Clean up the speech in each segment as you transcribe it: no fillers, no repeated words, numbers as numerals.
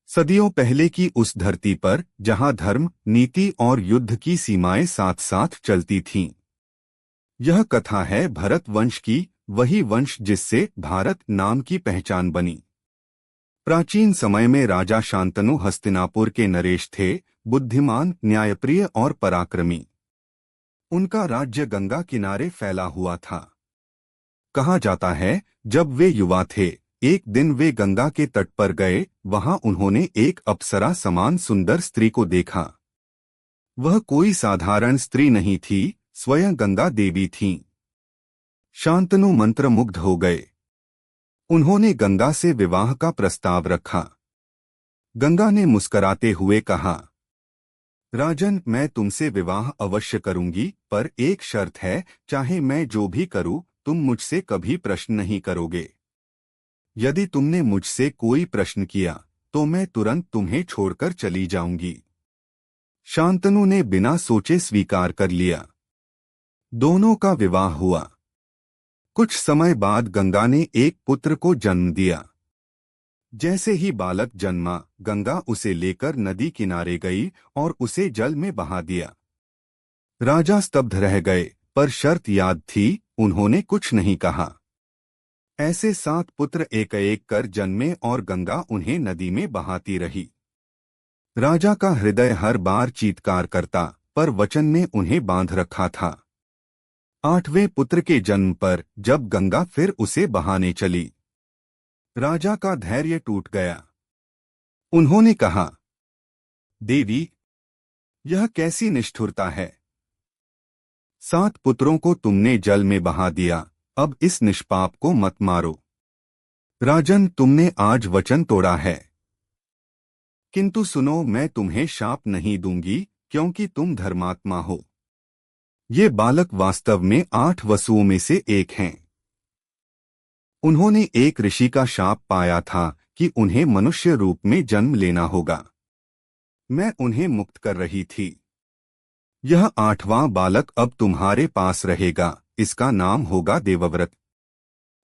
सदियों पहले की उस धरती पर जहां धर्म, नीति और युद्ध की सीमाएं साथ साथ चलती थीं। यह कथा है भरत वंश की, वही वंश जिससे भारत नाम की पहचान बनी। प्राचीन समय में राजा शांतनु हस्तिनापुर के नरेश थे, बुद्धिमान, न्यायप्रिय और पराक्रमी। उनका राज्य गंगा किनारे फैला हुआ था। कहा जाता है, जब वे युवा थे, एक दिन वे गंगा के तट पर गए। वहां उन्होंने एक अप्सरा समान सुंदर स्त्री को देखा। वह कोई साधारण स्त्री नहीं थी, स्वयं गंगा देवी थीं। शांतनु मंत्रमुग्ध हो गए। उन्होंने गंगा से विवाह का प्रस्ताव रखा। गंगा ने मुस्कुराते हुए कहा, राजन, मैं तुमसे विवाह अवश्य करूंगी, पर एक शर्त है, चाहे मैं जो भी करूं, तुम मुझसे कभी प्रश्न नहीं करोगे। यदि तुमने मुझसे कोई प्रश्न किया तो मैं तुरंत तुम्हें छोड़कर चली जाऊंगी। शांतनु ने बिना सोचे स्वीकार कर लिया। दोनों का विवाह हुआ। कुछ समय बाद गंगा ने एक पुत्र को जन्म दिया। जैसे ही बालक जन्मा, गंगा उसे लेकर नदी किनारे गई और उसे जल में बहा दिया। राजा स्तब्ध रह गए, पर शर्त याद थी, उन्होंने कुछ नहीं कहा। ऐसे 7 पुत्र एक एक कर जन्मे और गंगा उन्हें नदी में बहाती रही। राजा का हृदय हर बार चीत्कार करता, पर वचन ने उन्हें बांध रखा था। 8वें पुत्र के जन्म पर जब गंगा फिर उसे बहाने चली, राजा का धैर्य टूट गया। उन्होंने कहा, देवी, यह कैसी निष्ठुरता है। 7 पुत्रों को तुमने जल में बहा दिया, अब इस निष्पाप को मत मारो। राजन, तुमने आज वचन तोड़ा है। किंतु सुनो, मैं तुम्हें शाप नहीं दूंगी, क्योंकि तुम धर्मात्मा हो। ये बालक वास्तव में 8 वसुओं में से एक हैं। उन्होंने एक ऋषि का शाप पाया था कि उन्हें मनुष्य रूप में जन्म लेना होगा। मैं उन्हें मुक्त कर रही थी। यह 8वां बालक अब तुम्हारे पास रहेगा, इसका नाम होगा देवव्रत।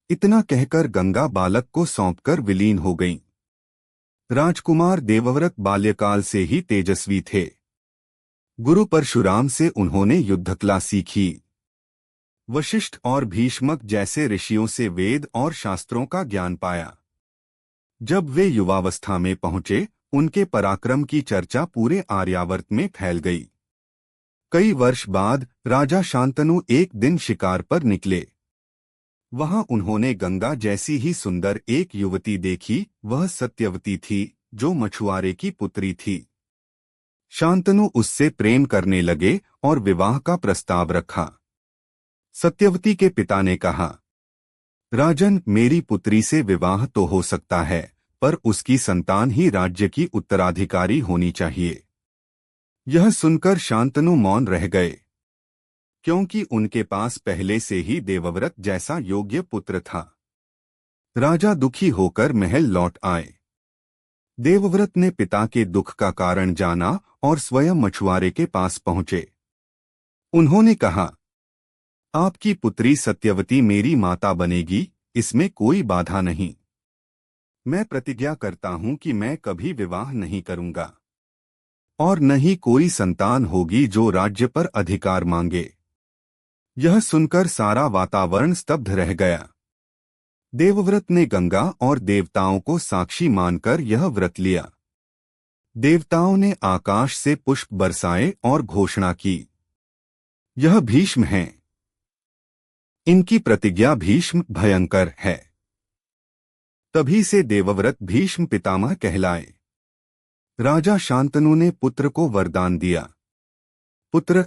इतना कहकर गंगा बालक को सौंपकर विलीन हो गईं। राजकुमार देवव्रत बाल्यकाल से ही तेजस्वी थे। गुरु परशुराम से उन्होंने युद्धकला सीखी। वशिष्ठ और भीष्मक जैसे ऋषियों से वेद और शास्त्रों का ज्ञान पाया। जब वे युवावस्था में पहुंचे, उनके पराक्रम की चर्चा पूरे आर्यावर्त में फैल गई। कई वर्ष बाद राजा शांतनु एक दिन शिकार पर निकले। वहां उन्होंने गंगा जैसी ही सुंदर एक युवती देखी। वह सत्यवती थी, जो मछुआरे की पुत्री थी। शांतनु उससे प्रेम करने लगे और विवाह का प्रस्ताव रखा। सत्यवती के पिता ने कहा, राजन, मेरी पुत्री से विवाह तो हो सकता है, पर उसकी संतान ही राज्य की उत्तराधिकारी होनी चाहिए। यह सुनकर शांतनु मौन रह गए, क्योंकि उनके पास पहले से ही देवव्रत जैसा योग्य पुत्र था। राजा दुखी होकर महल लौट आए। देवव्रत ने पिता के दुख का कारण जाना और स्वयं मछुआरे के पास पहुंचे। उन्होंने कहा, आपकी पुत्री सत्यवती मेरी माता बनेगी, इसमें कोई बाधा नहीं। मैं प्रतिज्ञा करता हूं कि मैं कभी विवाह नहीं करूंगा और न ही कोई संतान होगी जो राज्य पर अधिकार मांगे। यह सुनकर सारा वातावरण स्तब्ध रह गया। देवव्रत ने गंगा और देवताओं को साक्षी मानकर यह व्रत लिया। देवताओं ने आकाश से पुष्प बरसाए और घोषणा की, यह भीष्म हैं। इनकी प्रतिज्ञा भीष्म भयंकर है। तभी से देवव्रत भीष्म पितामह कहलाए। राजा शांतनु ने पुत्र को वरदान दिया, पुत्र,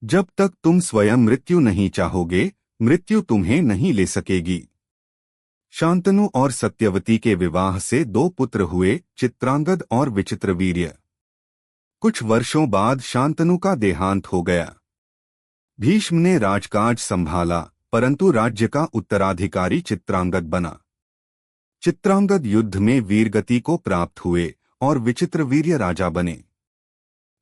जब तक तुम स्वयं मृत्यु नहीं चाहोगे, मृत्यु तुम्हें नहीं ले सकेगी। शांतनु और सत्यवती के विवाह से 2 पुत्र हुए, चित्रांगद और विचित्रवीर्य। कुछ वर्षों बाद शांतनु का देहांत हो गया। भीष्म ने राजकाज संभाला, परंतु राज्य का उत्तराधिकारी चित्रांगद बना। चित्रांगद युद्ध में वीरगति को प्राप्त हुए और विचित्रवीर्य राजा बने।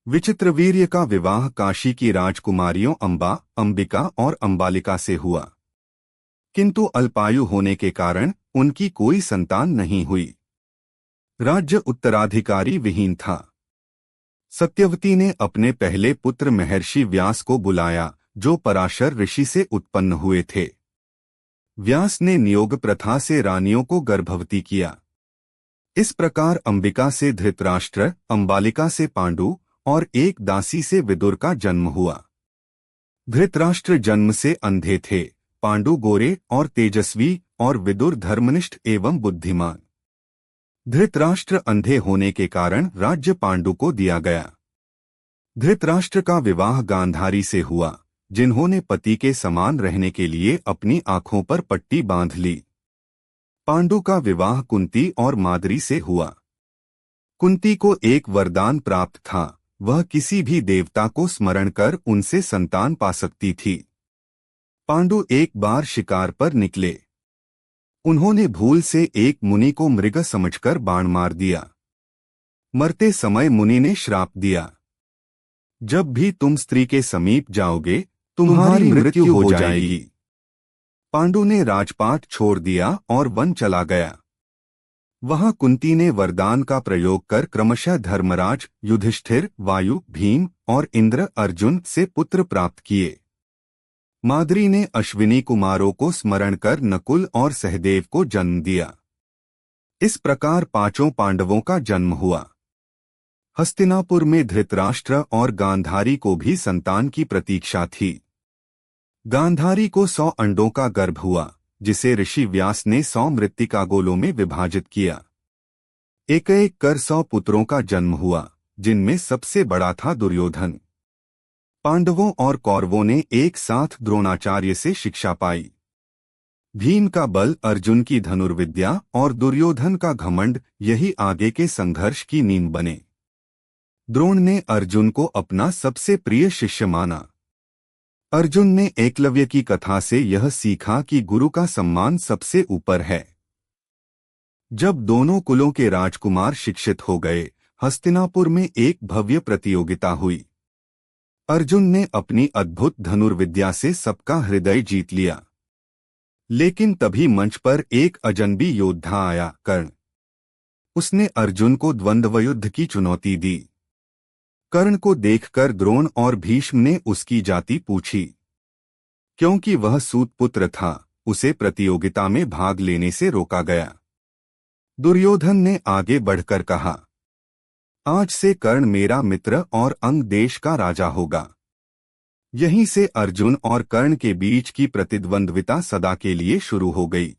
विचित्रवीर्य का विवाह काशी की राजकुमारियों अंबा, अंबिका और अंबालिका से हुआ, किंतु अल्पायु होने के कारण उनकी कोई संतान नहीं हुई। राज्य उत्तराधिकारी विहीन था। सत्यवती ने अपने पहले पुत्र महर्षि व्यास को बुलाया, जो पराशर ऋषि से उत्पन्न हुए थे। व्यास ने नियोग प्रथा से रानियों को गर्भवती किया। इस प्रकार अंबिका से धृतराष्ट्र, अंबालिका से पांडु और एक दासी से विदुर का जन्म हुआ। धृतराष्ट्र जन्म से अंधे थे, पांडु गोरे और तेजस्वी और विदुर धर्मनिष्ठ एवं बुद्धिमान। धृतराष्ट्र अंधे होने के कारण राज्य पांडु को दिया गया। धृतराष्ट्र का विवाह गांधारी से हुआ, जिन्होंने पति के समान रहने के लिए अपनी आंखों पर पट्टी बांध ली। पांडु का विवाह कुंती और माद्री से हुआ। कुंती को एक वरदान प्राप्त था, वह किसी भी देवता को स्मरण कर उनसे संतान पा सकती थी। पांडु एक बार शिकार पर निकले। उन्होंने भूल से एक मुनि को मृग समझकर बाण मार दिया। मरते समय मुनि ने श्राप दिया, जब भी तुम स्त्री के समीप जाओगे तुम्हारी मृत्यु हो जाएगी। पांडु ने राजपाट छोड़ दिया और वन चला गया। वहां कुंती ने वरदान का प्रयोग कर क्रमशः धर्मराज, युधिष्ठिर, वायु, भीम और इंद्र, अर्जुन से पुत्र प्राप्त किए। माद्री ने अश्विनी कुमारों को स्मरण कर नकुल और सहदेव को जन्म दिया। इस प्रकार पांचों पांडवों का जन्म हुआ। हस्तिनापुर में धृतराष्ट्र और गांधारी को भी संतान की प्रतीक्षा थी। गांधारी को 100 अंडों का गर्भ हुआ, जिसे ऋषि व्यास ने 100 मृत्तिका गोलों में विभाजित किया। एक एक कर 100 पुत्रों का जन्म हुआ, जिनमें सबसे बड़ा था दुर्योधन। पांडवों और कौरवों ने एक साथ द्रोणाचार्य से शिक्षा पाई। भीम का बल, अर्जुन की धनुर्विद्या और दुर्योधन का घमंड, यही आगे के संघर्ष की नींव बने। द्रोण ने अर्जुन को अपना सबसे प्रिय शिष्य माना। अर्जुन ने एकलव्य की कथा से यह सीखा कि गुरु का सम्मान सबसे ऊपर है। जब दोनों कुलों के राजकुमार शिक्षित हो गए, हस्तिनापुर में एक भव्य प्रतियोगिता हुई। अर्जुन ने अपनी अद्भुत धनुर्विद्या से सबका हृदय जीत लिया। लेकिन तभी मंच पर एक अजनबी योद्धा आया, कर्ण। उसने अर्जुन को द्वंद्व युद्ध की चुनौती दी। कर्ण को देखकर द्रोण और भीष्म ने उसकी जाति पूछी। क्योंकि वह सूत पुत्र था, उसे प्रतियोगिता में भाग लेने से रोका गया। दुर्योधन ने आगे बढ़कर कहा, आज से कर्ण मेरा मित्र और अंग देश का राजा होगा। यहीं से अर्जुन और कर्ण के बीच की प्रतिद्वंद्विता सदा के लिए शुरू हो गई।